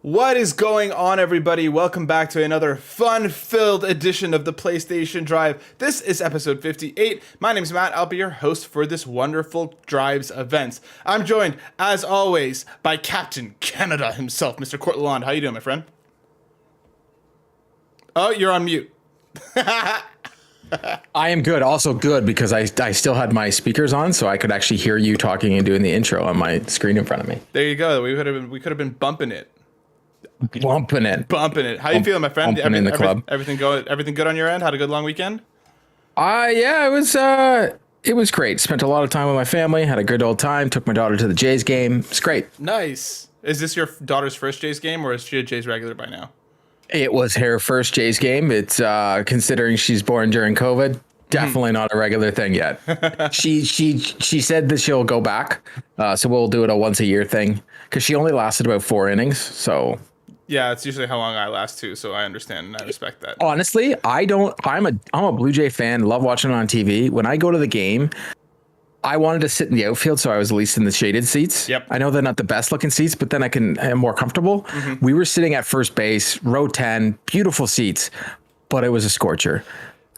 What is going on, everybody? Welcome back to another fun-filled edition of the PlayStation Drive. This is episode 58. My name is Matt. I'll be your host for this wonderful Drives events. I'm joined, as always, by Captain Canada himself, Mr. Court Lalonde. How you doing, my friend? Oh, you're on mute. I am good. Also good because I still had my speakers on, so I could actually hear you talking and doing the intro on my screen in front of me. There you go. We could have been bumping it. Bumping it. How you feeling, my friend? Bumping in the club. Everything good on your end? Had a good long weekend? Yeah, it was great. Spent a lot of time with my family. Had a good old time. Took my daughter to the Jays game. It's great. Nice. Is this your daughter's first Jays game, or is she a Jays regular by now? It was her first Jays game. It's considering she's born during COVID. Definitely not a regular thing yet. She said that she'll go back, so we'll do it a once a year thing because she only lasted about 4 innings. So yeah, it's usually how long I last too. So I understand and I respect that. Honestly, I'm a Blue Jay fan. Love watching it on TV. When I go to the game, I wanted to sit in the outfield, so I was at least in the shaded seats. Yep. I know they're not the best looking seats, but then I'm more comfortable. We were sitting at first base, row 10, beautiful seats, but it was a scorcher.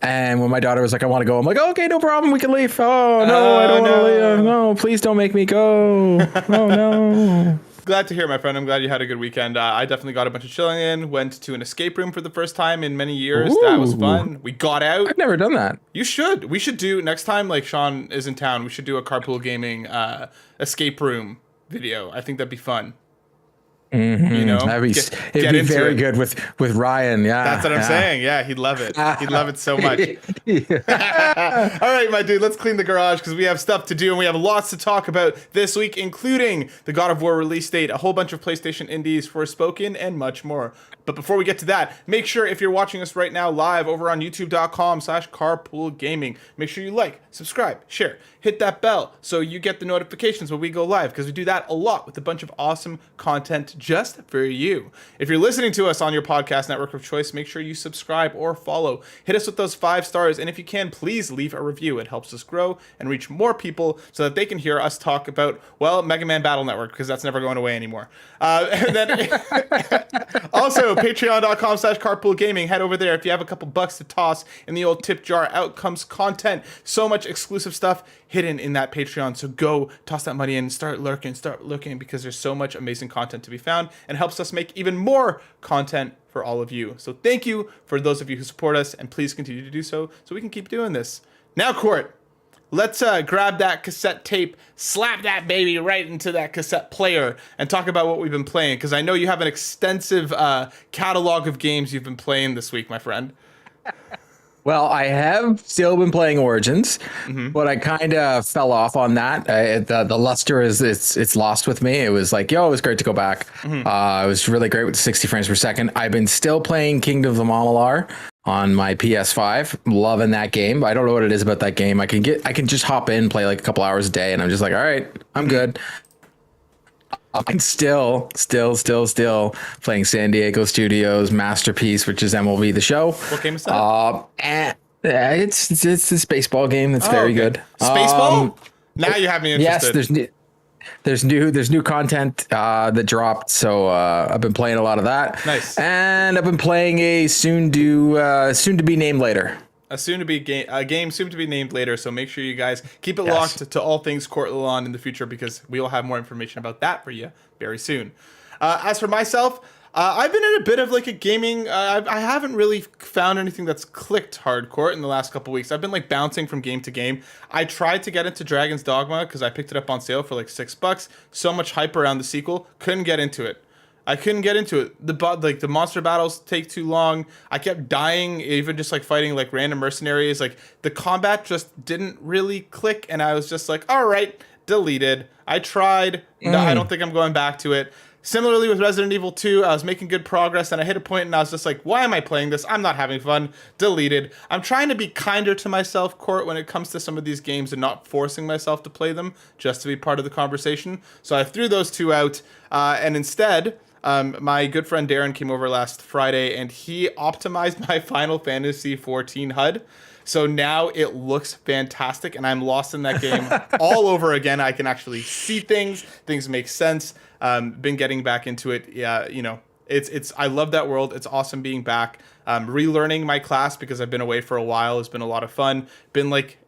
And when my daughter was like, I want to go, I'm like, okay, no problem. We can leave. Oh, no, I don't want to leave. No, please don't make me go. Oh, no. Glad to hear, my friend. I'm glad you had a good weekend. I definitely got a bunch of chilling in. Went to an escape room for the first time in many years. Ooh. That was fun. We got out. I've never done that. You should. We should do next time. Like Sean is in town. We should do a Carpool Gaming escape room video. I think that'd be fun. You know, it'd be very good with Ryan. Yeah, that's what I'm saying. Yeah, he'd love it. He'd love it so much. All right, my dude, let's clean the garage because we have stuff to do and we have lots to talk about this week, including the God of War release date, a whole bunch of PlayStation indies, Forspoken, and much more. But before we get to that, make sure if you're watching us right now live over on youtube.com/carpoolgaming, make sure you like, subscribe, share, hit that bell so you get the notifications when we go live because we do that a lot with a bunch of awesome content just for you. If you're listening to us on your podcast network of choice, make sure you subscribe or follow. Hit us with those 5 stars, and if you can, please leave a review. It helps us grow and reach more people so that they can hear us talk about, well, Mega Man Battle Network, because that's never going away anymore. And then also, patreon.com/carpoolgaming. Head over there if you have a couple bucks to toss in the old tip jar. Out comes content. So much exclusive stuff hidden in that Patreon. So go toss that money in and start looking because there's so much amazing content to be found and helps us make even more content for all of you. So thank you for those of you who support us, and please continue to do so we can keep doing this. Now, Court, let's grab that cassette tape, slap that baby right into that cassette player, and talk about what we've been playing, because I know you have an extensive catalog of games you've been playing this week, my friend. Well, I have still been playing Origins, but I kind of fell off on that. The luster it's lost with me. It was like, it was great to go back. It was really great with 60 frames per second. I've been still playing Kingdom of the Mallar on my PS5. Loving that game. I don't know what it is about that game. I can just hop in, play like a couple hours a day, and I'm just like, all right, I'm good. I'm still playing San Diego Studios' masterpiece, which is MLB The Show. What game is that? It's this baseball game that's very good. Spaceball? Now you have me interested. Yes, there's new content that dropped, so I've been playing a lot of that. Nice. And I've been playing a soon to be named later. A game soon to be named later, so make sure you guys keep it locked to all things Court Lalonde in the future because we will have more information about that for you very soon. As for myself, I've been in a bit of like a gaming. I haven't really found anything that's clicked hardcore in the last couple weeks. I've been like bouncing from game to game. I tried to get into Dragon's Dogma because I picked it up on sale for like $6. So much hype around the sequel, couldn't get into it. The monster battles take too long. I kept dying, even just like fighting like random mercenaries. Like the combat just didn't really click, and I was just like, all right, deleted. I tried. No, I don't think I'm going back to it. Similarly with Resident Evil 2, I was making good progress, and I hit a point, and I was just like, why am I playing this? I'm not having fun. Deleted. I'm trying to be kinder to myself, Court, when it comes to some of these games and not forcing myself to play them just to be part of the conversation. So I threw those 2 out, and instead, my good friend Darren came over last Friday, and he optimized my Final Fantasy XIV HUD. So now it looks fantastic, and I'm lost in that game all over again. I can actually see things. Things make sense. Been getting back into it. Yeah, It's I love that world. It's awesome being back. Relearning my class because I've been away for a while has been a lot of fun. Been like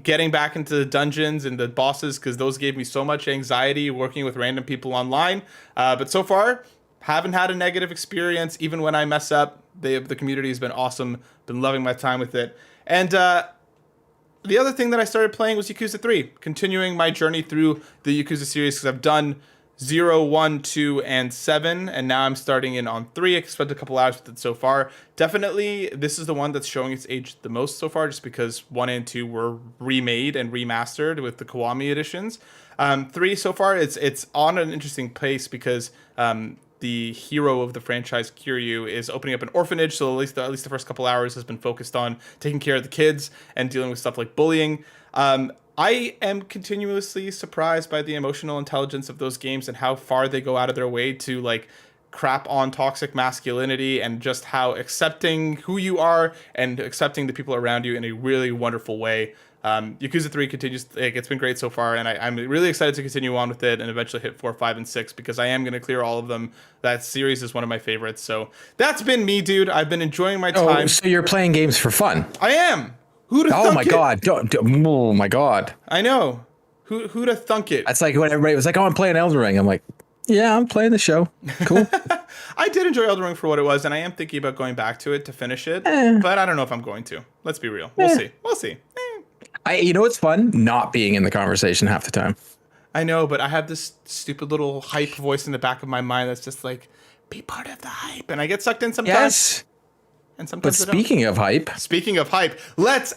getting back into the dungeons and the bosses because those gave me so much anxiety working with random people online. But so far, haven't had a negative experience. Even when I mess up, the community has been awesome. Been loving my time with it. And the other thing that I started playing was Yakuza 3, continuing my journey through the Yakuza series because I've done 0, 1, 2, and 7, and now I'm starting in on 3. I spent a couple hours with it so far. Definitely, this is the one that's showing its age the most so far, just because 1 and 2 were remade and remastered with the Kiwami editions. 3 so far, it's on an interesting pace because the hero of the franchise, Kiryu, is opening up an orphanage, so at least the first couple hours has been focused on taking care of the kids and dealing with stuff like bullying. I am continuously surprised by the emotional intelligence of those games and how far they go out of their way to like crap on toxic masculinity and just how accepting who you are and accepting the people around you in a really wonderful way. Yakuza 3 continues, like, it's been great so far, and I'm really excited to continue on with it and eventually hit 4, 5, and 6 because I am going to clear all of them. That series is one of my favorites. So that's been me, dude. I've been enjoying my time. So you're playing games for fun? I am. Who'd have oh thunk my it? God. Oh my God. I know. Who'd have thunk it? That's like when everybody was like, oh, I'm playing Elden Ring. I'm like, yeah, I'm playing the show. Cool. I did enjoy Elden Ring for what it was, and I am thinking about going back to it to finish it, but I don't know if I'm going to. Let's be real. We'll see. We'll see. You know what's fun? Not being in the conversation half the time. I know, but I have this stupid little hype voice in the back of my mind that's just like, be part of the hype. And I get sucked in sometimes. Yes. And sometimes But speaking of hype, let's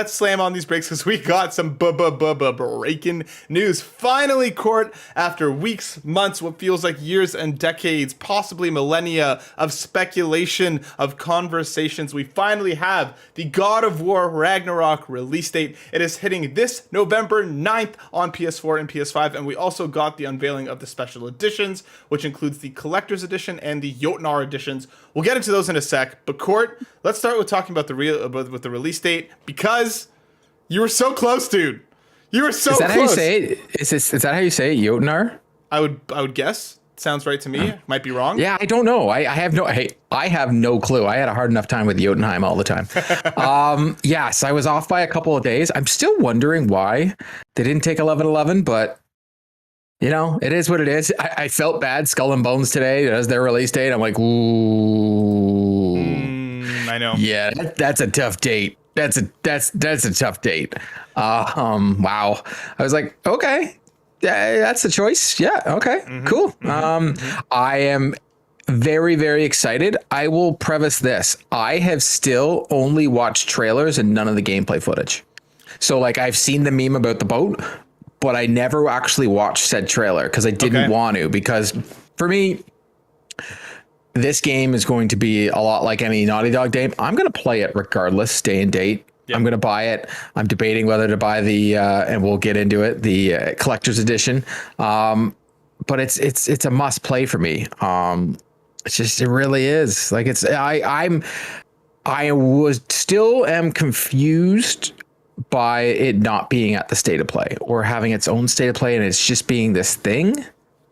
slam on these brakes because we got some breaking news. Finally, Court, after weeks, months, what feels like years and decades, possibly millennia of speculation, of conversations, we finally have the God of War Ragnarok release date. It is hitting this November 9th on PS4 and PS5, and we also got the unveiling of the special editions, which includes the Collector's Edition and the Jotnar editions. We'll get into those in a sec, but Court, let's start with talking about the release date because you were so close, dude. You were so close. Is that how you say it? Is that how you say it? Jotnar? I would guess. Sounds right to me. Might be wrong. Yeah, I don't know. I have no clue. I had a hard enough time with Jotunheim all the time. Yes, I was off by a couple of days. I'm still wondering why they didn't take 11/11, but you know, it is what it is. I felt bad. Skull and Bones today as their release date. I'm like, ooh. I know. Yeah, that's a tough date. That's a tough date. Wow. I was like, okay, that's the choice. Yeah. Okay, cool. I am very, very excited. I will preface this. I have still only watched trailers and none of the gameplay footage. So like I've seen the meme about the boat, but I never actually watched said trailer because I didn't want to, because for me, this game is going to be a lot like any Naughty Dog game. I'm going to play it regardless, day and date. Yep. I'm going to buy it. I'm debating whether to buy the, and we'll get into it, the collector's edition. But it's a must play for me. It really is. Like I was still am confused by it not being at the state of play or having its own state of play, and it's just being this thing.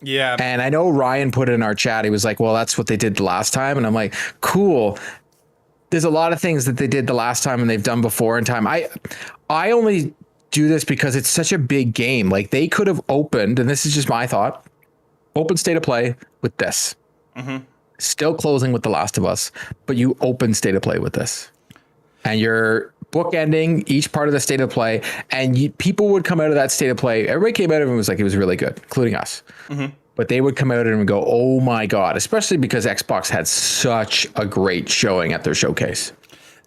Yeah. And I know Ryan put in our chat, he was like, well, that's what they did the last time. And I'm like, cool. There's a lot of things that they did the last time and they've done before in time. I only do this because it's such a big game. Like they could have opened, and this is just my thought, open state of play with this. Still closing with The Last of Us, but you open state of play with this. And you're bookending each part of the state of play, and people would come out of that state of play. Everybody came out of it and was like, it was really good, including us. But they would come out and go, oh my God, especially because Xbox had such a great showing at their showcase.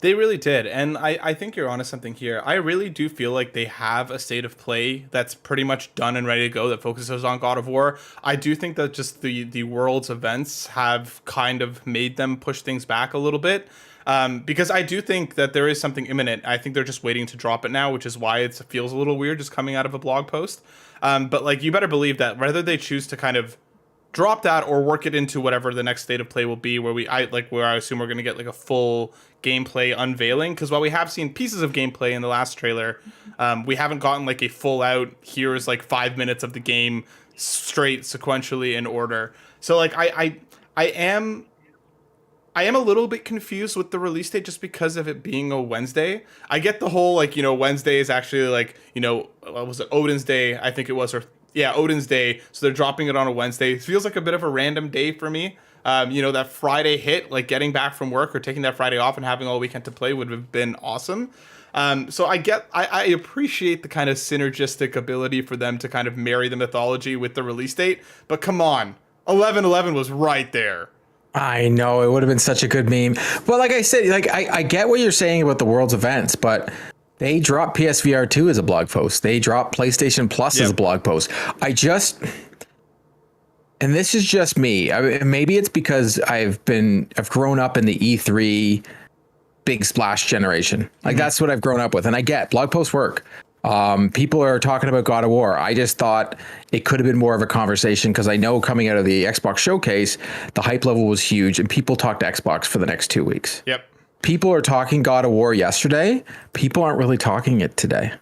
They really did. And I think you're onto something here. I really do feel like they have a state of play that's pretty much done and ready to go that focuses on God of War. I do think that just the world's events have kind of made them push things back a little bit. Because I do think that there is something imminent. I think they're just waiting to drop it now, which is why it feels a little weird just coming out of a blog post. But like, you better believe that whether they choose to kind of drop that or work it into whatever the next state of play will be, where I assume we're going to get like a full gameplay unveiling. Because while we have seen pieces of gameplay in the last trailer, we haven't gotten like a full out, here's like 5 minutes of the game straight sequentially in order. So like, I I am a little bit confused with the release date just because of it being a Wednesday. I get the whole, like, Wednesday is actually, like, what was it, Odin's Day, I think it was, or yeah, Odin's Day. So they're dropping it on a Wednesday. It feels like a bit of a random day for me. That Friday hit, like getting back from work or taking that Friday off and having all weekend to play would have been awesome. So I appreciate the kind of synergistic ability for them to kind of marry the mythology with the release date. But come on, 11/11 was right there. I know, it would have been such a good meme. But like I said, like I get what you're saying about the world's events, but they dropped PSVR 2 as a blog post. They dropped PlayStation Plus as a blog post. And this is just me. I mean, maybe it's because I've grown up in the E3 big splash generation. Like that's what I've grown up with. And I get blog posts work. People are talking about God of War. I just thought it could have been more of a conversation because I know coming out of the Xbox showcase, the hype level was huge and people talked Xbox for the next 2 weeks. Yep. People are talking God of War yesterday. People aren't really talking it today.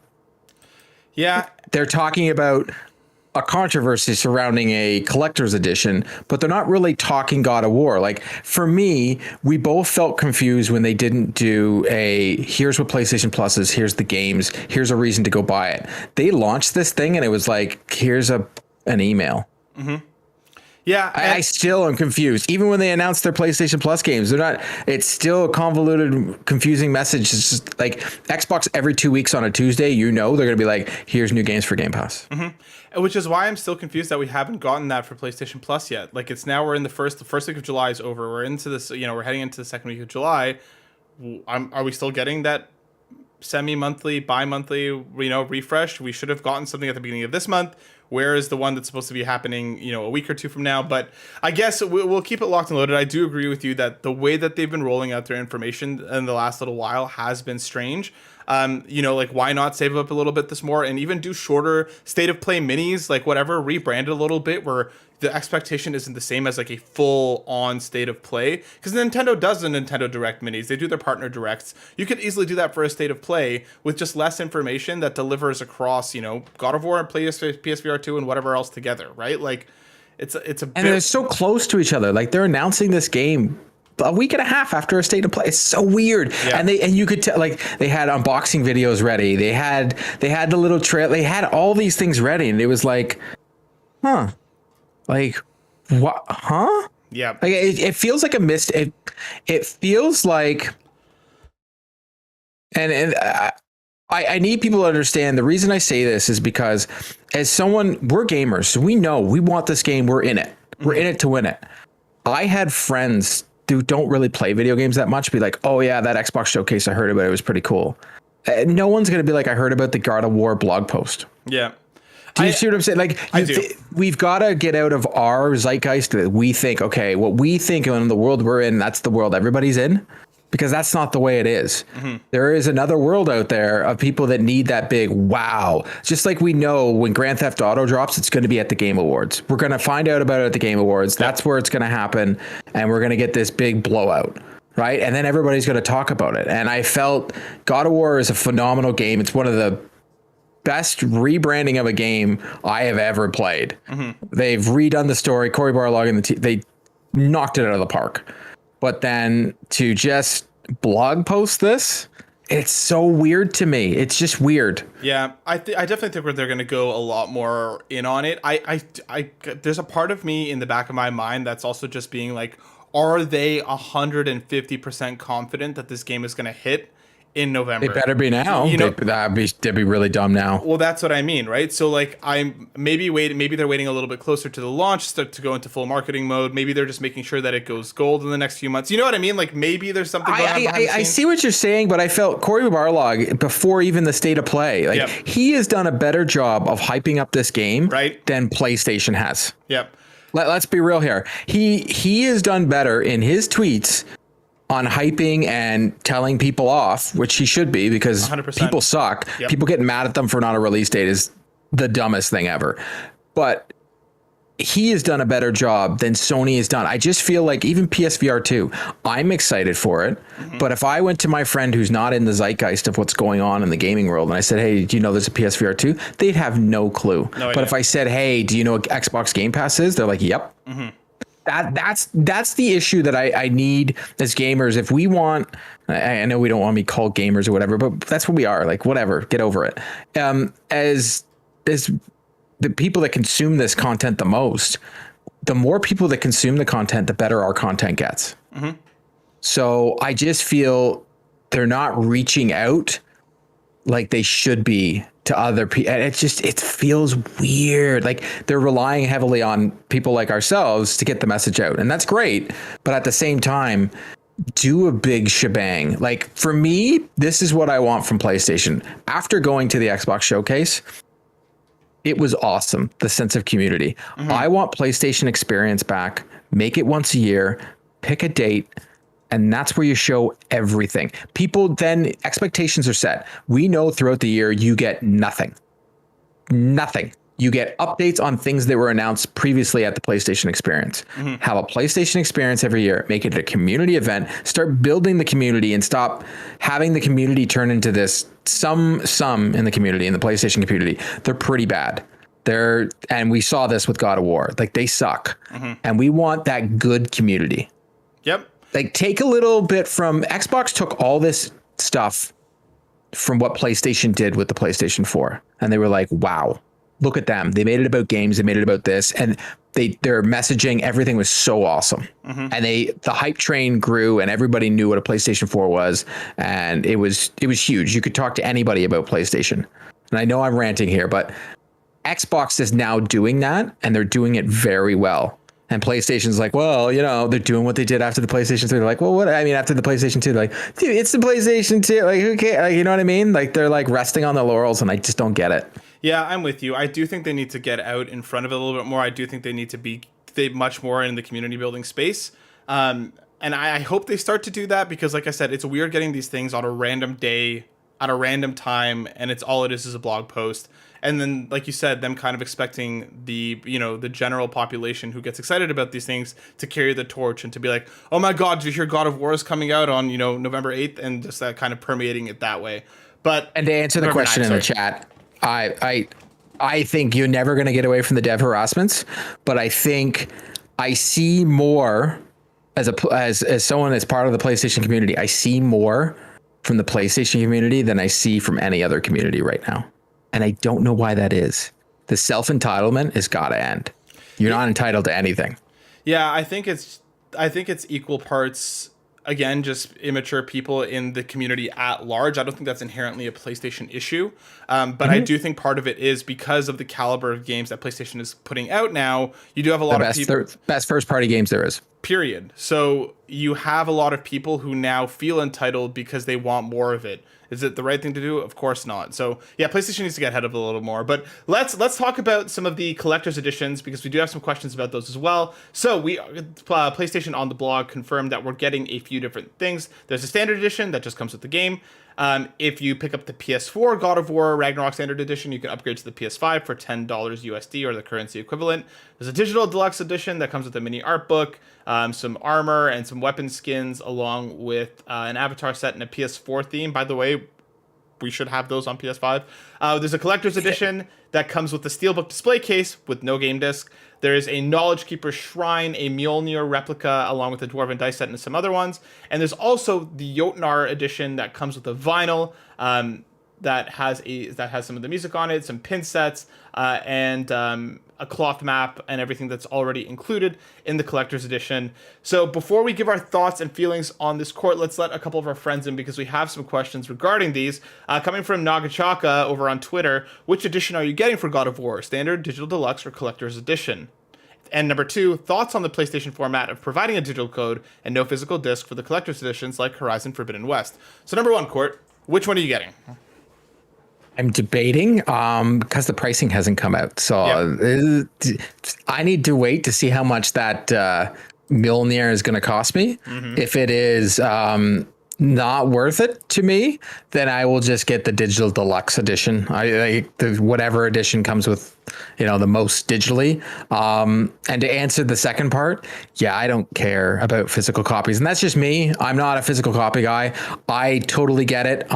Yeah. They're talking about a controversy surrounding a collector's edition, but they're not really talking God of War. Like for me, we both felt confused when they didn't do here's what PlayStation Plus is, here's the games, here's a reason to go buy it. They launched this thing and it was like, here's an email. Mm-hmm. Yeah. I still am confused. Even when they announced their PlayStation Plus games, it's still a convoluted, confusing message. It's just like Xbox every 2 weeks on a Tuesday, they're going to be like, here's new games for Game Pass. Mm-hmm. Which is why I'm still confused that we haven't gotten that for PlayStation Plus yet. Like we're in the first week of July is over. We're into this, we're heading into the second week of July. Are we still getting that semi-monthly, bi-monthly, refresh? We should have gotten something at the beginning of this month. Where is the one that's supposed to be happening, a week or two from now? But I guess we'll keep it locked and loaded. I do agree with you that the way that they've been rolling out their information in the last little while has been strange. Like why not save up a little bit this more and even do shorter state of play minis, like whatever, rebrand it a little bit where the expectation isn't the same as like a full on state of play. Because Nintendo does the Nintendo Direct minis. They do their partner directs. You could easily do that for a state of play with just less information that delivers across, God of War and PSVR 2 and whatever else together, right? Like it's a bit. And they're so close to each other. Like they're announcing this game a week and a half after a state of play. It's so weird. Yeah. And you could tell, like they had unboxing videos ready. They had the little trail. They had all these things ready, and it was like, like what? Huh? Yeah. Like it feels like a mist. It feels like, and I need people to understand the reason I say this is because as someone, we're gamers, so we know we want this game. We're in it. We're in it to win it. I had friends who don't really play video games that much be like, oh yeah, that Xbox showcase I heard about, it was pretty cool. No one's going to be like, I heard about the God of War blog post. Yeah. Do you see what I'm saying? Like, we've got to get out of our zeitgeist that we think, okay, what we think in the world we're in, that's the world everybody's in, because that's not the way it is. Mm-hmm. There is another world out there of people that need that big wow. Just like we know when Grand Theft Auto drops, it's going to be at the Game Awards. We're going to find out about it at the Game Awards. That's where it's going to happen. And we're going to get this big blowout. Right. And then everybody's going to talk about it. And I felt God of War is a phenomenal game. It's one of the best rebranding of a game I have ever played. Mm-hmm. They've redone the story. Cory Barlog and they knocked it out of the park. But then to just blog post this, it's so weird to me. It's just weird. Yeah, I definitely think they're going to go a lot more in on it. I there's a part of me in the back of my mind that's also just being like, are they 150% confident that this game is going to hit in November? They better be now. They'd be really dumb now. Well, that's what I mean, right? So like I'm maybe they're waiting a little bit closer to the launch to go into full marketing mode. Maybe they're just making sure that it goes gold in the next few months. You know what I mean? Like maybe there's something going on behind the scenes. I see what you're saying, but I felt Cory Barlog before even the state of play, like he has done a better job of hyping up this game than PlayStation has. Yep. Let's be real here. He has done better in his tweets on hyping and telling people off, which he should be, because 100%. People suck. Yep. People getting mad at them for not a release date is the dumbest thing ever. But he has done a better job than Sony has done. I just feel like even PSVR 2, I'm excited for it. Mm-hmm. But if I went to my friend who's not in the zeitgeist of what's going on in the gaming world and I said, hey, do you know there's a PSVR 2? They'd have no clue. No idea. But if I said, hey, do you know what Xbox Game Pass is? They're like, yep. Mm-hmm. That's the issue that I need as gamers. If we want, I know we don't want to be called gamers or whatever, but that's what we are. Like, whatever, get over it. As the people that consume this content the most, the more people that consume the content, the better our content gets. Mm-hmm. So I just feel they're not reaching out like they should be to other people. And it feels weird. Like they're relying heavily on people like ourselves to get the message out. And that's great. But at the same time, do a big shebang. Like for me, this is what I want from PlayStation. After going to the Xbox showcase, it was awesome. The sense of community. Mm-hmm. I want PlayStation experience back. Make it once a year, pick a date. And that's where you show everything. People then expectations are set. We know throughout the year, you get nothing. You get updates on things that were announced previously at the PlayStation experience. Mm-hmm. Have a PlayStation experience every year. Make it a community event. Start building the community and stop having the community turn into this some in the community, in the PlayStation community. They're pretty bad. And we saw this with God of War. Like they suck. Mm-hmm. And we want that good community. Yep. Like take a little bit from Xbox took all this stuff from what PlayStation did with the PlayStation 4. And they were like, wow, look at them. They made it about games. They made it about this. And their messaging, everything was so awesome. Mm-hmm. And the hype train grew and everybody knew what a PlayStation 4 was. And it was huge. You could talk to anybody about PlayStation. And I know I'm ranting here, but Xbox is now doing that and they're doing it very well. And PlayStation's like, well, they're doing what they did after the PlayStation 3. They're like, well, what? I mean, after the PlayStation 2, they're like, dude, it's the PlayStation 2. Like, who cares? Like, you know what I mean? Like, they're like resting on their laurels, and I just don't get it. Yeah, I'm with you. I do think they need to get out in front of it a little bit more. I do think they need to be much more in the community building space. And I hope they start to do that because, like I said, it's weird getting these things on a random day, at a random time, and it's all it is a blog post. And then, like you said, them kind of expecting the general population who gets excited about these things to carry the torch and to be like, oh my God, did you hear God of War is coming out on, November 8th? And just that kind of permeating it that way. And to answer the question in the chat, I think you're never going to get away from the dev harassments, but I think I see more as someone that's part of the PlayStation community. I see more from the PlayStation community than I see from any other community right now. And I don't know why that is. The self-entitlement has got to end. You're not entitled to anything. Yeah, I think it's equal parts, again, just immature people in the community at large. I don't think that's inherently a PlayStation issue. But I do think part of it is because of the caliber of games that PlayStation is putting out now. You do have a lot of people. Best first-party games there is. Period. So you have a lot of people who now feel entitled because they want more of it. Is it the right thing to do? Of course not. So yeah, PlayStation needs to get ahead of it a little more. But let's talk about some of the collector's editions because we do have some questions about those as well. So PlayStation on the blog confirmed that we're getting a few different things. There's a standard edition that just comes with the game. If you pick up the PS4 God of War Ragnarok Standard Edition, you can upgrade to the PS5 for $10 USD or the currency equivalent. There's a digital deluxe edition that comes with a mini art book, some armor and some weapon skins, along with an avatar set and a PS4 theme. By the way, we should have those on PS5. There's a collector's edition that comes with the steelbook display case with no game disc. There is a Knowledge Keeper shrine, a Mjolnir replica, along with a Dwarven dice set and some other ones. And there's also the Jotnar edition that comes with a vinyl that has some of the music on it, some pin sets, and a cloth map and everything that's already included in the collector's edition. So before we give our thoughts and feelings on this court, let's let a couple of our friends in because we have some questions regarding these. Coming from Nagachaka over on Twitter, which edition are you getting for God of War? Standard, Digital Deluxe, or Collector's Edition? And number 2, thoughts on the PlayStation format of providing a digital code and no physical disc for the collector's editions like Horizon Forbidden West. So number 1, Court, which one are you getting? I'm debating because the pricing hasn't come out. So I need to wait to see how much that Mjolnir is going to cost me. Mm-hmm. If it is not worth it to me, then I will just get the digital deluxe edition. Whatever edition comes with, the most digitally. And to answer the second part, I don't care about physical copies. And that's just me. I'm not a physical copy guy. I totally get it.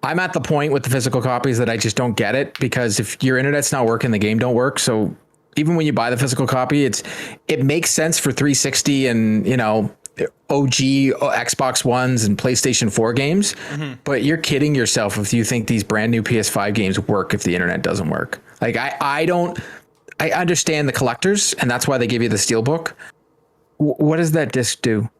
I'm at the point with the physical copies that I just don't get it because if your internet's not working, the game don't work. So even when you buy the physical copy, it makes sense for 360 and, you know, OG Xbox Ones and PlayStation 4 games, but you're kidding yourself if you think these brand new PS5 games work if the internet doesn't work. Like I understand the collectors, and that's why they give you the Steelbook. What does that disc do?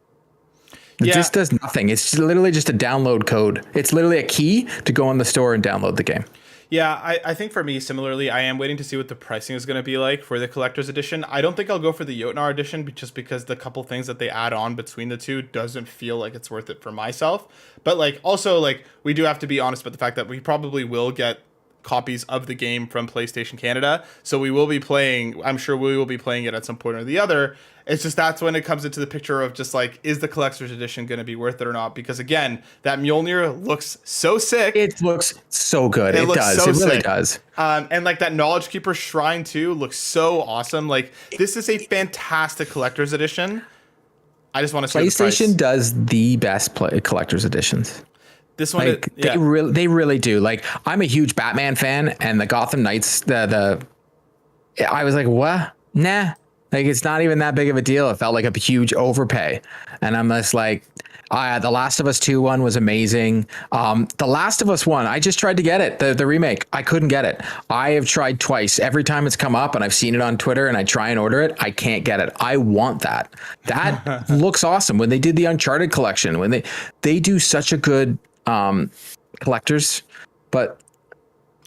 The disc does nothing. It's literally just a download code. It's literally a key to go in the store and download the game. Yeah, I think for me, similarly, I am waiting to see what the pricing is going to be like for the collector's edition. I don't think I'll go for the Jotnar edition just because the couple things that they add on between the two doesn't feel like it's worth it for myself. But like also like we do have to be honest about the fact that we probably will get copies of the game from PlayStation Canada. So we will be playing, I'm sure we will be playing it at some point or the other. It's just that's when it comes into the picture of just like, is the collector's edition going to be worth it or not? Because again, that Mjolnir looks so sick. It looks so good. It does. So it really does. And like that Knowledge Keeper Shrine too looks so awesome. Like this is a fantastic collector's edition. I just want to say PlayStation does the best collector's editions. This one, like, they really do. Like, I'm a huge Batman fan, and the Gotham Knights, I was like, what? Nah. Like, it's not even that big of a deal. It felt like a huge overpay. And I'm just like, the Last of Us 2 one was amazing. The Last of Us 1, I just tried to get it, the remake. I couldn't get it. I have tried twice. Every time it's come up and I've seen it on Twitter and I try and order it, I can't get it. I want that. That looks awesome. When they did the Uncharted collection, when they do such a good collectors, but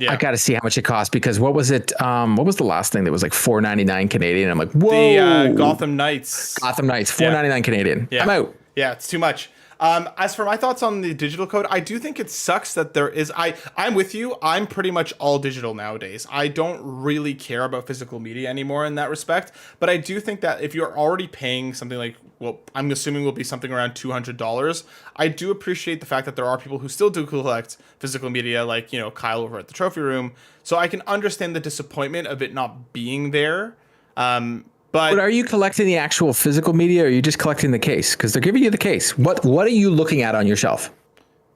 I got to see how much it costs, because what was it? What was the last thing that was like $4.99 Canadian? I'm like, whoa! The Gotham Knights. $4.99 Canadian. Yeah. I'm out. Yeah, it's too much. As for my thoughts on the digital code, I do think it sucks that there is. I'm with you. I'm pretty much all digital nowadays. I don't really care about physical media anymore in that respect. But I do think that if you're already paying something like, well, I'm assuming will be something around $200, I do appreciate the fact that there are people who still do collect physical media, like, you know, Kyle over at the Trophy Room. So I can understand the disappointment of it not being there. But are you collecting the actual physical media, or are you just collecting the case? Because they're giving you the case. What are you looking at on your shelf?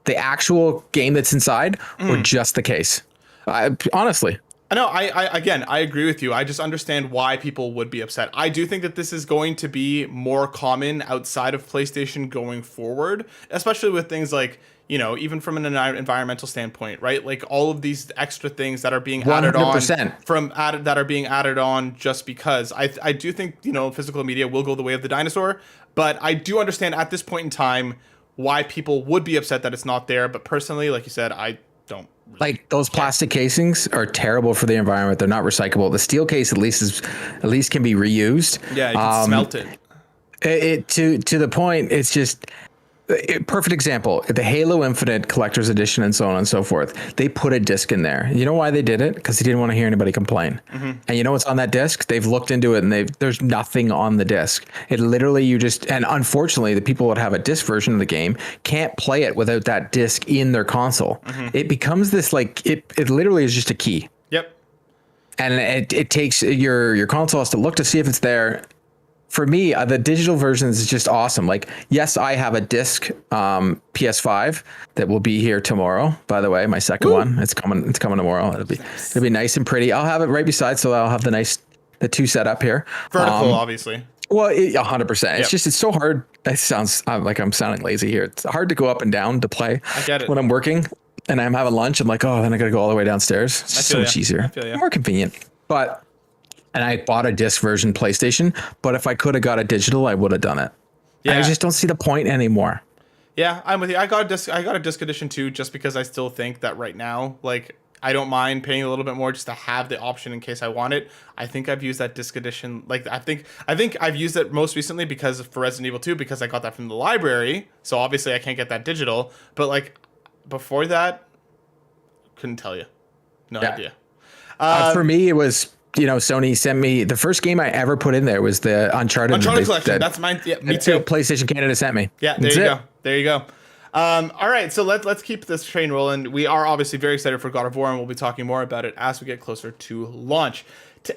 The actual game that's inside, or just the case? Honestly. No, I agree with you. I just understand why people would be upset. I do think that this is going to be more common outside of PlayStation going forward, especially with things like, you know, even from an environmental standpoint, right? Like all of these extra things that are being added 100%. on that are being added on just because. I do think, you know, physical media will go the way of the dinosaur, but I do understand at this point in time why people would be upset that it's not there. But personally, like you said, I don't really like those plastic casings are terrible for the environment. They're not recyclable. The steel case at least can be reused. Yeah, you can smelt it. It to the point. It's just. Perfect example, the Halo Infinite Collector's Edition and so on and so forth. They put a disc in there. You know why they did it? Because they didn't want to hear anybody complain. And you know what's on that disc? They've looked into it, and there's nothing on the disc. It literally, and unfortunately, the people that have a disc version of the game can't play it without that disc in their console. It becomes this like, it literally is just a key. Yep. And it takes your console has to look to see if it's there. For me, the digital versions is just awesome. Like, yes, I have a disc PS5 that will be here tomorrow. By the way, my second one, it's coming tomorrow. It'll be nice and pretty. I'll have it right beside, so I'll have the two set up here. Vertical, obviously. Well, 100%. It's just, it's so hard. It sounds like I'm sounding lazy here. It's hard to go up and down to play. I get it. When I'm working and I'm having lunch, I'm like, oh, then I got to go all the way downstairs. It's so much easier, more convenient. And I bought a disc version PlayStation, but if I could have got a digital, I would have done it. Yeah. I just don't see the point anymore. Yeah, I'm with you. I got a disc edition too, just because I still think that right now, like, I don't mind paying a little bit more just to have the option in case I want it. I think I've used that disc edition. Like, I think I've used it most recently for Resident Evil 2, because I got that from the library. So obviously I can't get that digital, but like before that, couldn't tell you. No idea. For me, it was, you know, Sony sent me the first game I ever put in there was the Uncharted collection. That's mine. Yeah, me too. PlayStation Canada sent me. Yeah, there you go. All right, so let's keep this train rolling. We are obviously very excited for God of War, and we'll be talking more about it as we get closer to launch.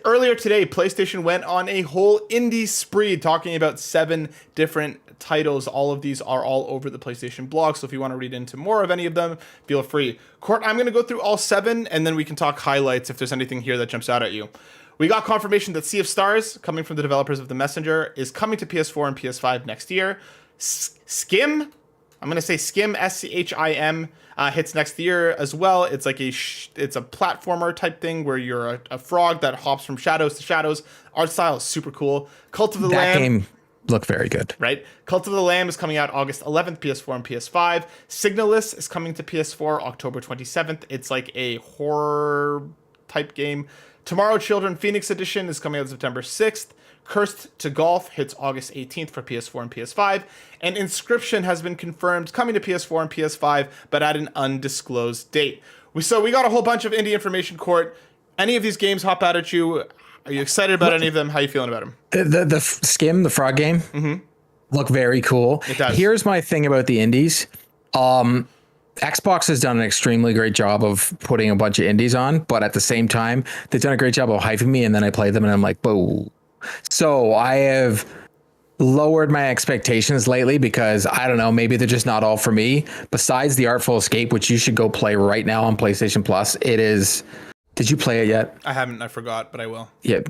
Earlier today, PlayStation went on a whole indie spree talking about 7 different titles. All of these are all over the PlayStation blog, so if you want to read into more of any of them, feel free. Court, I'm going to go through all 7, and then we can talk highlights if there's anything here that jumps out at you. We got confirmation that Sea of Stars, coming from the developers of The Messenger, is coming to PS4 and PS5 next year. Skim, I'm going to say Skim, SCHIM, hits next year as well. It's like it's a platformer type thing where you're a frog that hops from shadows to shadows. Art style is super cool. Cult of the Lamb. That game looked very good. Right? Cult of the Lamb is coming out August 11th, PS4 and PS5. Signalist is coming to PS4 October 27th. It's like a horror type game. Tomorrow Children Phoenix Edition is coming out September 6th. Cursed to Golf hits August 18th for PS4 and PS5. And Inscription has been confirmed coming to PS4 and PS5, but at an undisclosed date. So we got a whole bunch of indie information, Court. Any of these games hop out at you? Are you excited about any of them? How are you feeling about them? The Skim, the frog game, look very cool. It does. Here's my thing about the indies. Xbox has done an extremely great job of putting a bunch of indies on, but at the same time, they've done a great job of hyping me, and then I play them and I'm like, whoa. So I have lowered my expectations lately because I don't know, maybe they're just not all for me. Besides The Artful Escape, which you should go play right now on PlayStation Plus, it is. Did you play it yet? I haven't. I forgot, but I will. Yeah,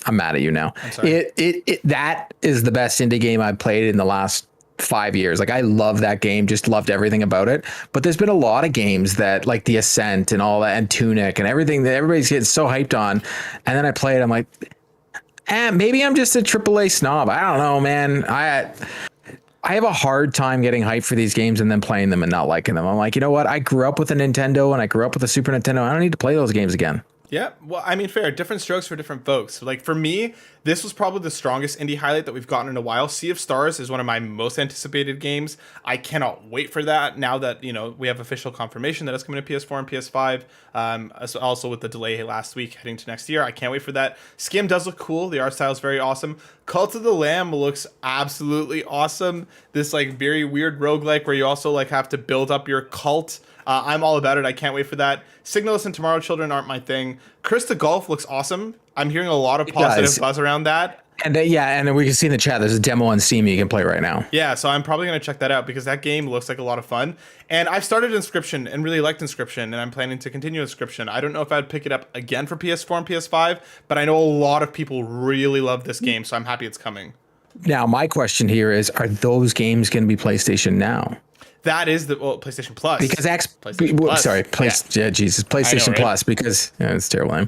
I'm mad at you now. I'm sorry. That is the best indie game I've played in the last 5 years. Like, I love that game, just loved everything about it. But there's been a lot of games that, like The Ascent and all that, and Tunic and everything that everybody's getting so hyped on, and then I play it, I'm like, maybe I'm just a AAA snob. I don't know, man. I have a hard time getting hyped for these games and then playing them and not liking them. I'm like, you know what? I grew up with a Nintendo and I grew up with a Super Nintendo. I don't need to play those games again. Yeah, well, I mean, fair. Different strokes for different folks. Like, for me, this was probably the strongest indie highlight that we've gotten in a while. Sea of Stars is one of my most anticipated games. I cannot wait for that now that, you know, we have official confirmation that it's coming to PS4 and PS5. Also with the delay last week heading to next year. I can't wait for that. Skim does look cool. The art style is very awesome. Cult of the Lamb looks absolutely awesome. This, like, very weird roguelike where you also, like, have to build up your cult. I'm all about it. I can't wait for that. Signalist and Tomorrow Children aren't my thing. Cursed to Golf looks awesome. I'm hearing a lot of positive buzz around that. And and we can see in the chat, there's a demo on Steam you can play right now. Yeah, so I'm probably going to check that out because that game looks like a lot of fun. And I've started Inscription and really liked Inscription, and I'm planning to continue Inscription. I don't know if I'd pick it up again for PS4 and PS5, but I know a lot of people really love this game, so I'm happy it's coming. Now, my question here is, are those games going to be PlayStation Now? That is the PlayStation Plus. Because PlayStation Plus. PlayStation Plus, because it's terrible name.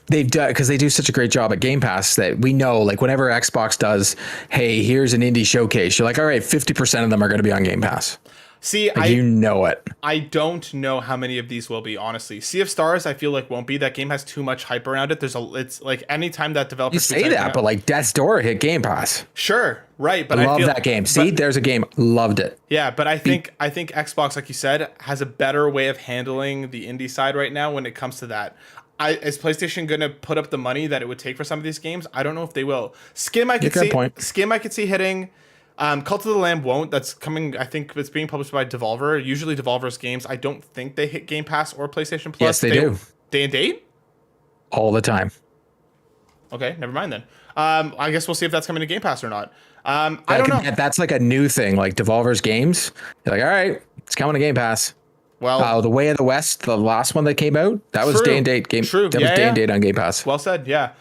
They've done, because they do such a great job at Game Pass that we know, like, whenever Xbox does, hey, here's an indie showcase, you're like, all right, 50% of them are going to be on Game Pass. See, you know it. I don't know how many of these will be, honestly. Sea of Stars, I feel like won't be. That game has too much hype around it. It's like anytime that developer. You say that, but like Death's Door hit Game Pass. Sure, right, but I love that game. See, there's a game. Loved it. Yeah, but I think Xbox, like you said, has a better way of handling the indie side right now when it comes to that. Is PlayStation gonna put up the money that it would take for some of these games? I don't know if they will. Skim, I could see hitting. Cult of the Lamb won't. That's coming. I think it's being published by Devolver. Usually Devolver's games, I don't think they hit Game Pass or PlayStation Plus. Yes, they do. Day and date? All the time. Okay, never mind then. I guess we'll see if that's coming to Game Pass or not. I don't know. That's like a new thing. Like Devolver's games, they're like, all right, it's coming to Game Pass. Well, The Way of the West, the last one that came out, that was day and date game. True. That was day and date on Game Pass. Well said. Yeah.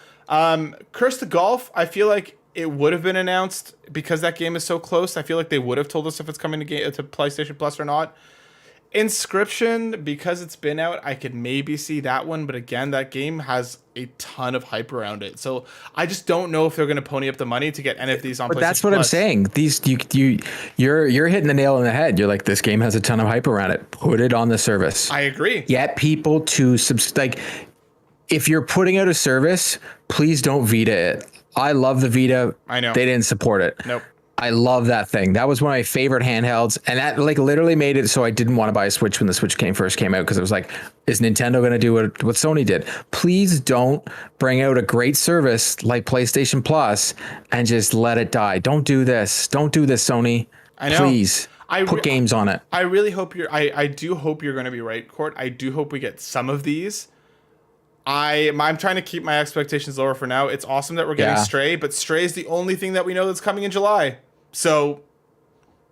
Cursed to Golf, I feel like it would have been announced because that game is so close. I feel like they would have told us if it's coming to PlayStation Plus or not. Inscription, because it's been out, I could maybe see that one, but again, that game has a ton of hype around it. So I just don't know if they're going to pony up the money to get any of these on PlayStation Plus. That's what I'm saying. You're hitting the nail on the head. You're like, this game has a ton of hype around it. Put it on the service. I agree. Get people to if you're putting out a service, please don't Vita it. I love the Vita. I know. They didn't support it. Nope. I love that thing. That was one of my favorite handhelds. And that like literally made it so I didn't want to buy a Switch when the Switch first came out, because it was like, is Nintendo going to do what Sony did? Please don't bring out a great service like PlayStation Plus and just let it die. Don't do this. Don't do this, Sony. I know. Please put games on it. I really hope I do hope you're going to be right, Court. I do hope we get some of these. I'm trying to keep my expectations lower for now. It's awesome that we're getting Stray, but Stray is the only thing that we know that's coming in July. So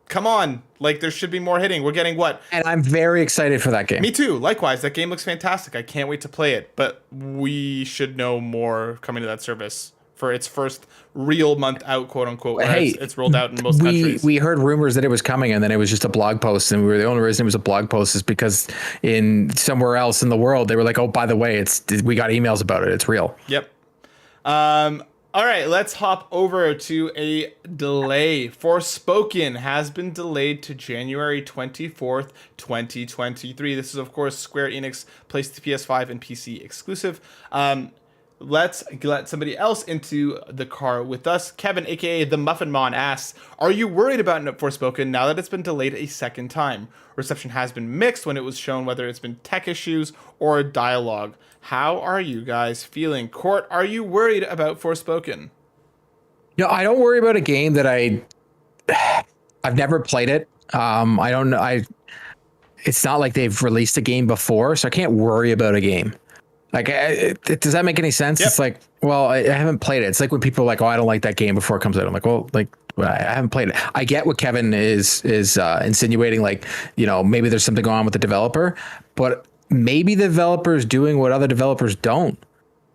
come on. Like, there should be more hitting. We're getting what? And I'm very excited for that game. Me too. Likewise, that game looks fantastic. I can't wait to play it. But we should know more coming to that service for its first real month out, quote unquote. Hey, it's rolled out in most countries. We heard rumors that it was coming, and then it was just a blog post. And the only reason it was a blog post is because in somewhere else in the world, they were like, "Oh, by the way, we got emails about it. It's real." Yep. All right, let's hop over to a delay. Forspoken has been delayed to January 24th, 2023. This is, of course, Square Enix PS5 and PC exclusive. Let's let somebody else into the car with us. Kevin, aka the Muffin Mon, asks, are you worried about Forspoken now that it's been delayed a second time? Reception has been mixed when it was shown, whether it's been tech issues or dialogue. How are you guys feeling? Court, are you worried about Forspoken? No, I don't worry about a game that I've never played it. I don't know. It's not like they've released a game before, so I can't worry about a game. Like, does that make any sense? Yep. It's like, well, I haven't played it. It's like when people are like, oh, I don't like that game before it comes out. I'm like, well, like, I haven't played it. I get what Kevin is insinuating. Like, you know, maybe there's something going on with the developer, but maybe the developer is doing what other developers don't.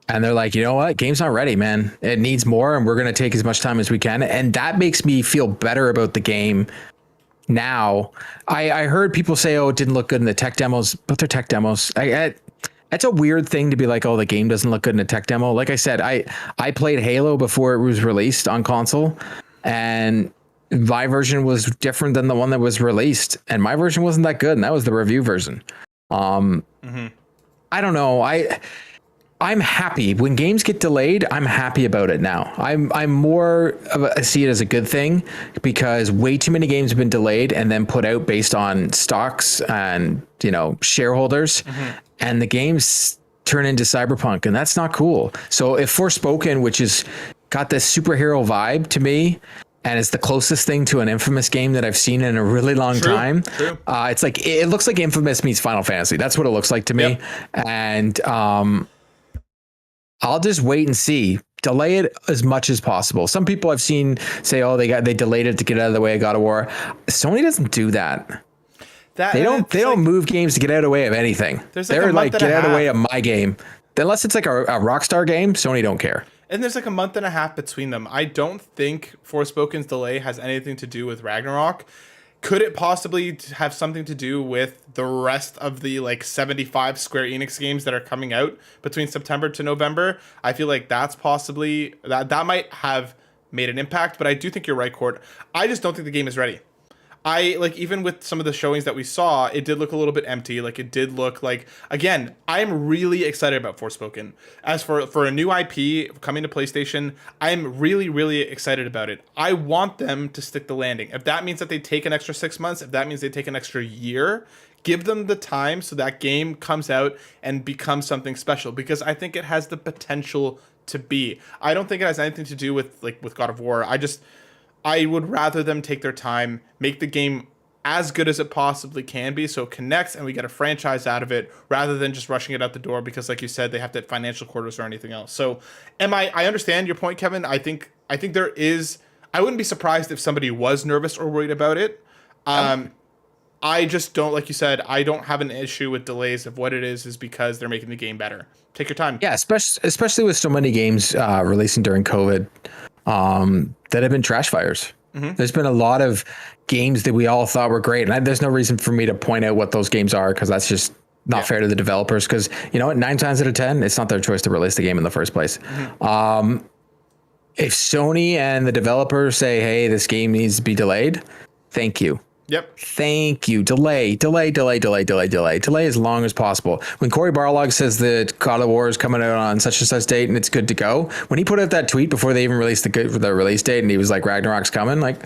And they're like, you know what? Game's not ready, man. It needs more, and we're going to take as much time as we can. And that makes me feel better about the game now. I heard people say, oh, it didn't look good in the tech demos, but they're tech demos. That's a weird thing to be like, oh, the game doesn't look good in a tech demo. Like I said, I played Halo before it was released on console, and my version was different than the one that was released, and my version wasn't that good, and that was the review version. I don't know. I'm happy when games get delayed. I'm happy about it now. I'm more of I see it as a good thing, because way too many games have been delayed and then put out based on stocks and, you know, shareholders, and the games turn into Cyberpunk, and that's not cool. So if Forspoken, which is got this superhero vibe to me, and it's the closest thing to an Infamous game that I've seen in a really long time. True. It's like, it looks like Infamous meets Final Fantasy. That's what it looks like to me. Yep. And I'll just wait and see. Delay it as much as possible. Some people I've seen say, "Oh, they delayed it to get out of the way of God of War." Sony doesn't do that. They don't move games to get out of the way of anything. They're like, get out of the way of my game. Unless it's like a Rockstar game, Sony don't care. And there's like a month and a half between them. I don't think Forspoken's delay has anything to do with Ragnarok. Could it possibly have something to do with the rest of the like 75 Square Enix games that are coming out between September to November? I feel like that's possibly that might have made an impact, but I do think you're right, Court. I just don't think the game is ready. I like, even with some of the showings that we saw, it did look a little bit empty. Like, it did look like, again, I'm really excited about Forspoken. As for a new IP coming to PlayStation, I'm really, really excited about it. I want them to stick the landing. If that means that they take an extra 6 months, if that means they take an extra year, give them the time so that game comes out and becomes something special, because I think it has the potential to be. I don't think it has anything to do with God of War. I would rather them take their time, make the game as good as it possibly can be, so it connects and we get a franchise out of it, rather than just rushing it out the door because, like you said, they have to hit financial quarters or anything else. So I understand your point, Kevin. I think there is, I wouldn't be surprised if somebody was nervous or worried about it. I just don't, like you said, I don't have an issue with delays. If what it is because they're making the game better. Take your time. Yeah, especially with so many games releasing during COVID. That have been trash fires. There's been a lot of games that we all thought were great, and there's no reason for me to point out what those games are, because that's just not fair to the developers. Because, you know what, 9 times out of 10, it's not their choice to release the game in the first place. If Sony and the developers say, "Hey, this game needs to be delayed," thank you. Yep. Thank you. Delay as long as possible. When Cory Barlog says that God of War is coming out on such and such date and it's good to go, when he put out that tweet before they even released the release date, and he was like, Ragnarok's coming, like,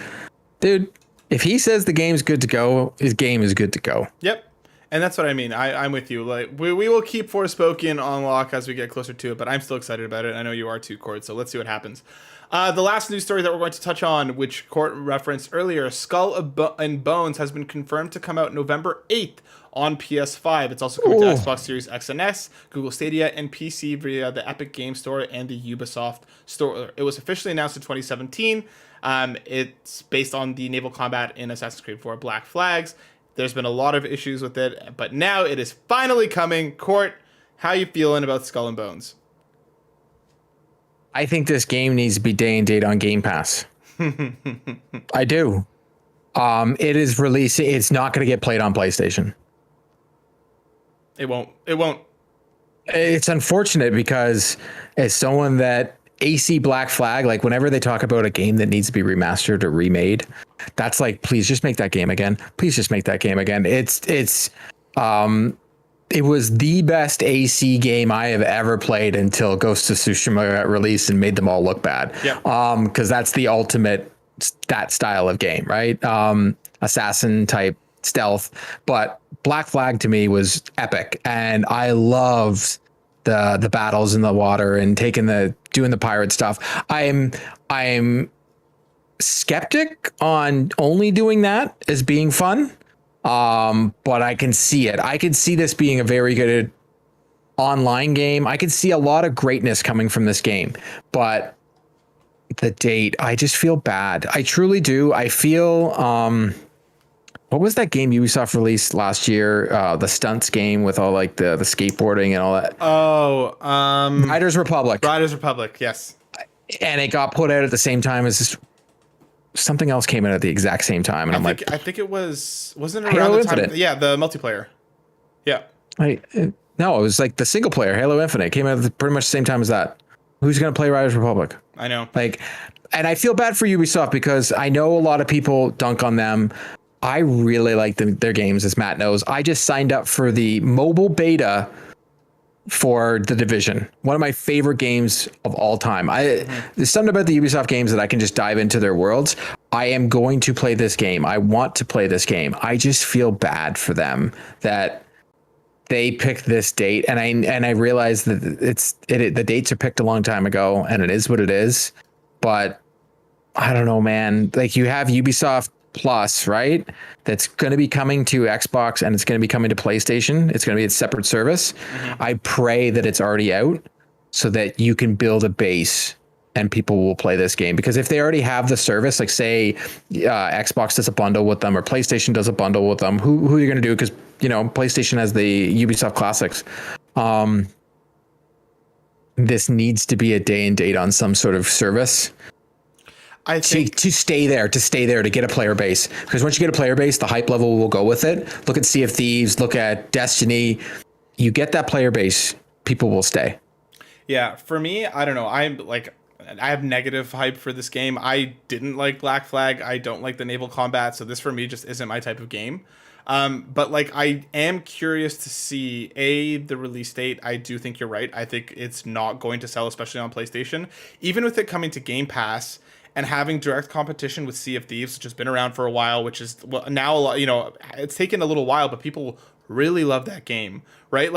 dude, if he says the game's good to go, his game is good to go. Yep. And that's what I mean. I'm with you. Like, we will keep Forspoken on lock as we get closer to it, but I'm still excited about it. I know you are too, Cord, so let's see what happens. The last news story that we're going to touch on, which Court referenced earlier, Skull and Bones has been confirmed to come out November 8th on PS5. It's also coming to Xbox Series X and S, Google Stadia, and PC via the Epic Game Store and the Ubisoft Store. It was officially announced in 2017. It's based on the naval combat in Assassin's Creed 4 Black Flags. There's been a lot of issues with it, but now it is finally coming. Court, how you feeling about Skull and Bones? I think this game needs to be day and date on Game Pass. I do. It is releasing. It's not going to get played on PlayStation. It won't. It won't. It's unfortunate because as someone that AC Black Flag, like whenever they talk about a game that needs to be remastered or remade, that's like, please just make that game again. Please just make that game again. It was the best AC game I have ever played until Ghost of Tsushima got released and made them all look bad. Yep. Because that's the ultimate that style of game, right? Assassin type stealth. But Black Flag to me was epic, and I loved the battles in the water and doing the pirate stuff. I'm skeptic on only doing that as being fun. But I can see it. I can see this being a very good online game. I can see a lot of greatness coming from this game, but the date, I just feel bad. I truly do. I feel, what was that game Ubisoft released last year? The stunts game with all like the skateboarding and all that. Oh, Riders Republic. Riders Republic. Yes. And it got put out at the same time as this. Something else came in at the exact same time, and I think it wasn't it Halo around the time. Infinite. Yeah, the multiplayer. Yeah. No, it was like the single player Halo Infinite came out at pretty much the same time as that. Who's going to play Riders Republic? I know. And I feel bad for Ubisoft because I know a lot of people dunk on them. I really like their games, as Matt knows. I just signed up for the mobile beta for The Division, one of my favorite games of all time. There's something about the Ubisoft games that I can just dive into their worlds. I am going to play this game. I want to play this game. I just feel bad for them that they picked this date, and I realize that the dates are picked a long time ago, and it is what it is. But I don't know, man. Like, you have Ubisoft Plus, right? That's going to be coming to Xbox, and it's going to be coming to PlayStation. It's going to be a separate service. Mm-hmm. I pray that it's already out so that you can build a base and people will play this game. Because if they already have the service, like say Xbox does a bundle with them or PlayStation does a bundle with them, who are you going to do? Because, PlayStation has the Ubisoft Classics. This needs to be a day and date on some sort of service. I think to stay there, to get a player base, because once you get a player base, the hype level will go with it. Look at Sea of Thieves, look at Destiny. You get that player base, people will stay. Yeah, for me, I don't know. I have negative hype for this game. I didn't like Black Flag. I don't like the naval combat, so this for me just isn't my type of game. But I am curious to see the release date. I do think you're right. I think it's not going to sell, especially on PlayStation. Even with it coming to Game Pass and having direct competition with Sea of Thieves, which has been around for a while, which is now a lot, it's taken a little while, but people really love that game, right?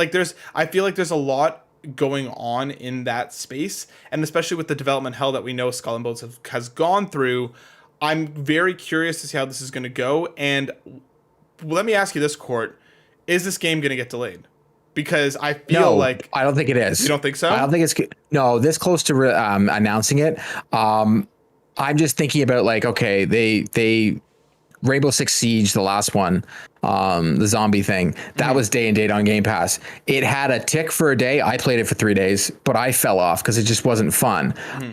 I feel like there's a lot going on in that space, and especially with the development hell that we know Skull and Bones has gone through, I'm very curious to see how this is going to go. And let me ask you this, Court, is this game going to get delayed? Because I feel like I don't think it is. You don't think so? I don't think it's this close to announcing it. I'm just thinking about okay, they Rainbow Six Siege, the last one, the zombie thing, that was day and date on Game Pass. It had a tick for a day. I played it for 3 days, but I fell off because it just wasn't fun. Mm-hmm.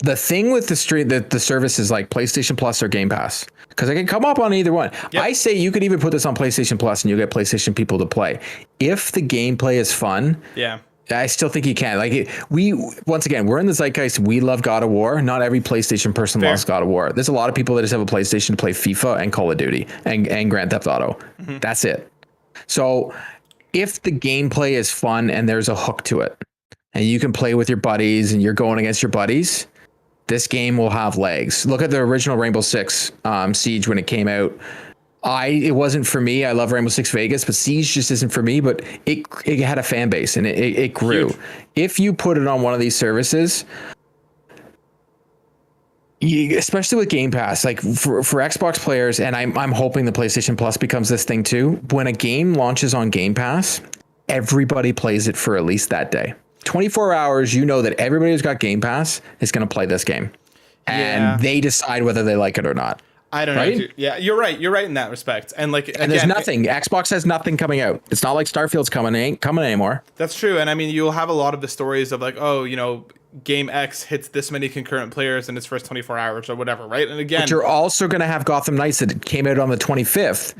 The thing with the services like PlayStation Plus or Game Pass, because I can come up on either one. Yep. I say you could even put this on PlayStation Plus and you'll get PlayStation people to play. If the gameplay is fun, I still think you can. Once again, we're in the zeitgeist. We love God of War. Not every PlayStation person loves God of War. There's a lot of people that just have a PlayStation to play FIFA and Call of Duty and Grand Theft Auto. Mm-hmm. That's it. So if the gameplay is fun and there's a hook to it and you can play with your buddies and you're going against your buddies, this game will have legs. Look at the original Rainbow Six Siege when it came out. It wasn't for me. I love Rainbow Six Vegas, but Siege just isn't for me. But it had a fan base and it grew. Huge. If you put it on one of these services, especially with Game Pass, for Xbox players, and I'm hoping the PlayStation Plus becomes this thing too. When a game launches on Game Pass, everybody plays it for at least that day. 24 hours, that everybody who's got Game Pass is going to play this game. and they decide whether they like it or not. I don't know. Dude. Yeah, you're right. You're right in that respect. And like, and there's nothing. Xbox has nothing coming out. It's not like Starfield's ain't coming anymore. That's true. And I mean, you'll have a lot of the stories of like, oh, you know, game X hits this many concurrent players in its first 24 hours or whatever, right? And again, but you're also going to have Gotham Knights that came out on the 25th.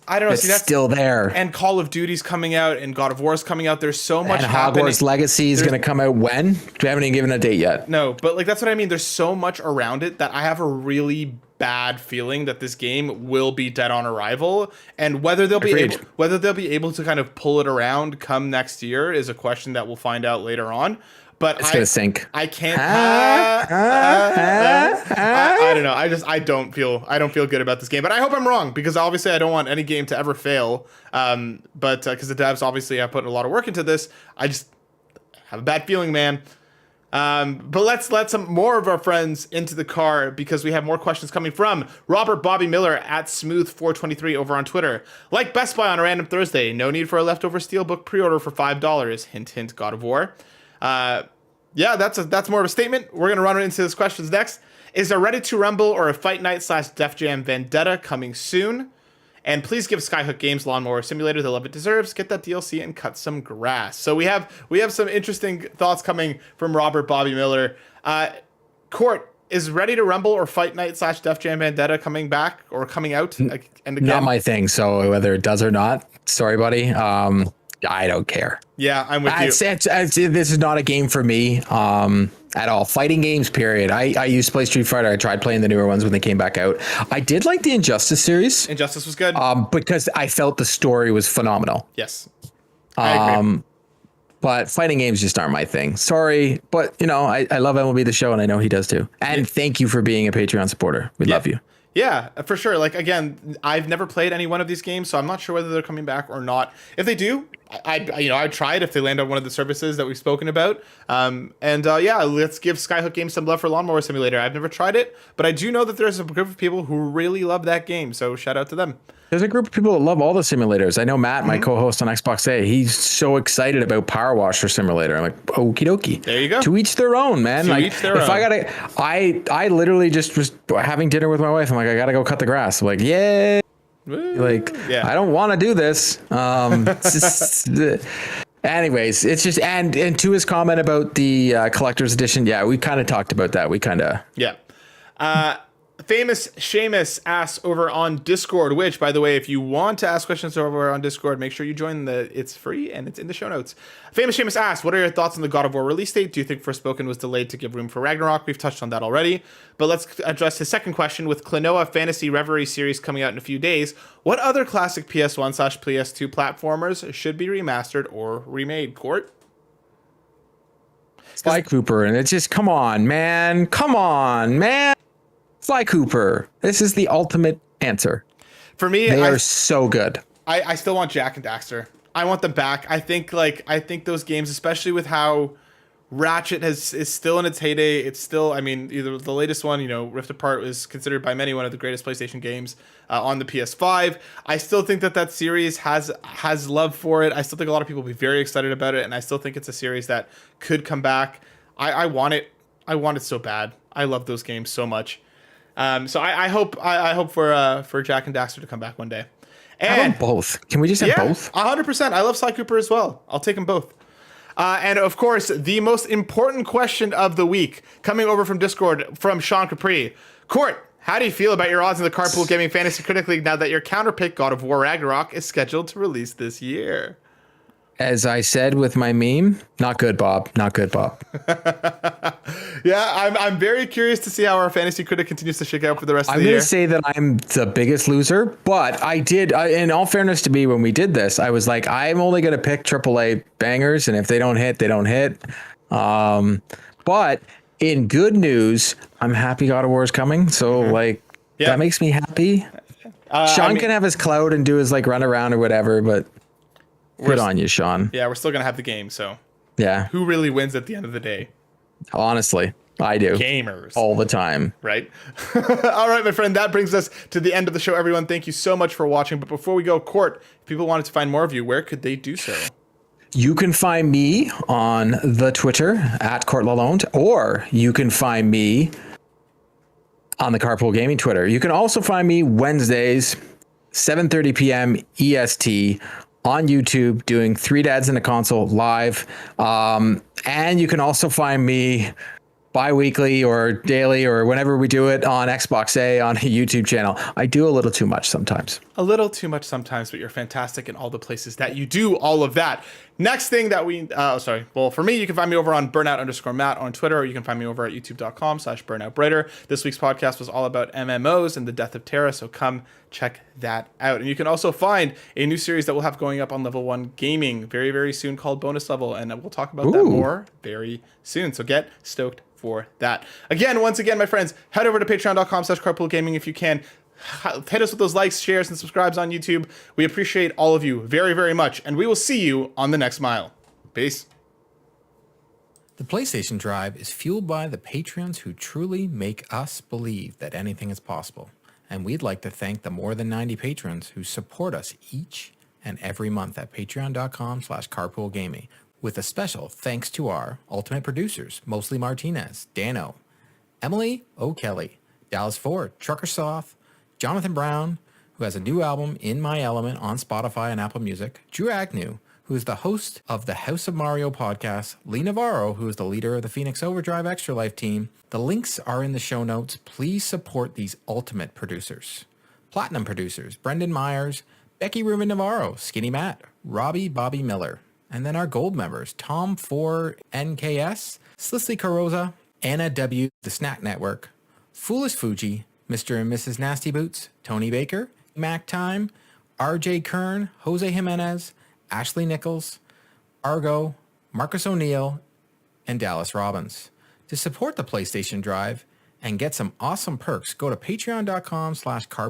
I don't know. That's still there. And Call of Duty's coming out and God of War's coming out. There's so much happening. Hogwarts Legacy is going to come out when? We haven't even given a date yet. No, but like, that's what I mean. There's so much around it that I have a really bad feeling that this game will be dead on arrival, and whether they'll be able to kind of pull it around come next year is a question that we'll find out later on. But it's gonna sink. I can't. I don't know. I don't feel good about this game. But I hope I'm wrong, because obviously I don't want any game to ever fail. But because the devs obviously have put a lot of work into this, I just have a bad feeling, man. But let's let some more of our friends into the car, because we have more questions coming from Robert Bobby Miller at Smooth423 over on Twitter. Like Best Buy on a random Thursday, no need for a leftover Steelbook pre-order for $5. Hint, hint, God of War. Yeah, that's more of a statement. We're gonna run into these questions next. Is there Ready to Rumble or a Fight Night / Def Jam Vendetta coming soon? And please give Skyhook Games Lawnmower Simulator the love it deserves. Get that DLC and cut some grass. So we have some interesting thoughts coming from Robert Bobby Miller. Court, is Ready to Rumble or Fight Night / Def Jam Vendetta coming back or coming out? And again, not my thing. So whether it does or not, sorry, buddy. I don't care. Yeah, I'm with you. This is not a game for me at all. Fighting games, period. I used to play Street Fighter. I tried playing the newer ones when they came back out. I did like the Injustice series. Injustice was good. Because I felt the story was phenomenal. Yes. I agree. But fighting games just aren't my thing. Sorry, but you know, I love MLB the Show, and I know he does too. And thank you for being a Patreon supporter. We love you. Yeah, for sure. Like, again, I've never played any one of these games, so I'm not sure whether they're coming back or not. If they do, I'd try it if they land on one of the services that we've spoken about. Yeah, let's give Skyhook Games some love for Lawnmower Simulator. I've never tried it, but I do know that there's a group of people who really love that game, so shout out to them. There's a group of people that love all the simulators. I know Matt, my co-host on Xbox A, he's so excited about Power Washer Simulator. I'm like, okie dokie. There you go. To each their own, man. To each their own. I literally just was having dinner with my wife. I'm like, I gotta go cut the grass. I'm like, yay. Like, I don't want to do this. Anyways, it's just, and to his comment about the collector's edition, yeah, we kind of talked about that. Famous Seamus asks over on Discord, which, by the way, if you want to ask questions over on Discord, make sure you join it's free and it's in the show notes. Famous Seamus asks, what are your thoughts on the God of War release date? Do you think Forspoken was delayed to give room for Ragnarok? We've touched on that already, but let's address his second question. With Klonoa Fantasy Reverie series coming out in a few days, what other classic PS1 / PS2 platformers should be remastered or remade? Court? Sly Cooper, and it's just, come on, man. Sly Cooper. This is the ultimate answer. For me, they are so good. I still want Jak and Daxter. I want them back. I think those games, especially with how Ratchet is still in its heyday. It's still, I mean, either the latest one, Rift Apart, was considered by many one of the greatest PlayStation games on the PS5. I still think that series has love for it. I still think a lot of people will be very excited about it, and I still think it's a series that could come back. I want it. I want it so bad. I love those games so much. So I hope for Jak and Daxter to come back one day. And I want both. Can we just have both? 100%. I love Sly Cooper as well. I'll take them both. And of course, the most important question of the week, coming over from Discord from Sean Capri. Court, how do you feel about your odds in the Carpool Gaming Fantasy Critic League now that your counterpick God of War Ragnarok is scheduled to release this year? As I said with my meme, not good, Bob. Not good, Bob. Yeah, I'm very curious to see how our fantasy critic continues to shake out for the rest of the year. I'm going to say that I'm the biggest loser, but I did, in all fairness to me, when we did this, I was like, I'm only going to pick AAA bangers, and if they don't hit, they don't hit. But in good news, I'm happy God of War is coming, so that makes me happy. Sean can have his clout and do his run around or whatever, but good on you, Sean. Yeah, we're still going to have the game, so. Yeah. Who really wins at the end of the day? Honestly, I do. Gamers. All the time. Right? All right, my friend, that brings us to the end of the show, everyone. Thank you so much for watching. But before we go, Court, if people wanted to find more of you, where could they do so? You can find me on the Twitter at Court Lalonde, or you can find me on the Carpool Gaming Twitter. You can also find me Wednesdays, 7:30 p.m. EST on YouTube doing Three Dads in a Console live. And you can also find me bi-weekly or daily or whenever we do it on Xbox A on a YouTube channel. I do a little too much sometimes. A little too much sometimes, but you're fantastic in all the places that you do all of that. Next thing that well, for me, you can find me over on burnout_Matt on Twitter, or you can find me over at youtube.com/burnoutbrighter. This week's podcast was all about MMOs and the death of Terra, so come check that out. And you can also find a new series that we'll have going up on Level 1 Gaming very, very soon called Bonus Level, and we'll talk about that more very soon. So get stoked for that. Once again, my friends, head over to patreon.com/carpoolgaming if you can. Hit us with those likes, shares, and subscribes on YouTube. We appreciate all of you very, very much, and we will see you on the next mile. Peace. The PlayStation Drive is fueled by the patrons who truly make us believe that anything is possible. And we'd like to thank the more than 90 patrons who support us each and every month at patreon.com/carpoolgaming. With a special thanks to our ultimate producers, Mostly Martinez, Dano, Emily O'Kelly, Dallas Ford, Trucker Soft, Jonathan Brown, who has a new album, In My Element, on Spotify and Apple Music, Drew Agnew, who is the host of the House of Mario podcast, Lee Navarro, who is the leader of the Phoenix Overdrive Extra Life team. The links are in the show notes. Please support these ultimate producers. Platinum producers, Brendan Myers, Becky Ruben Navarro, Skinny Matt, Robbie Bobby Miller. And then our gold members, Tom 4 NKS, Slicely Carosa, Anna W, The Snack Network, Foolish Fuji, Mr. and Mrs. Nasty Boots, Tony Baker, Mac Time, RJ Kern, Jose Jimenez, Ashley Nichols, Argo, Marcus O'Neill, and Dallas Robbins. To support the PlayStation Drive and get some awesome perks, go to patreon.com/carpool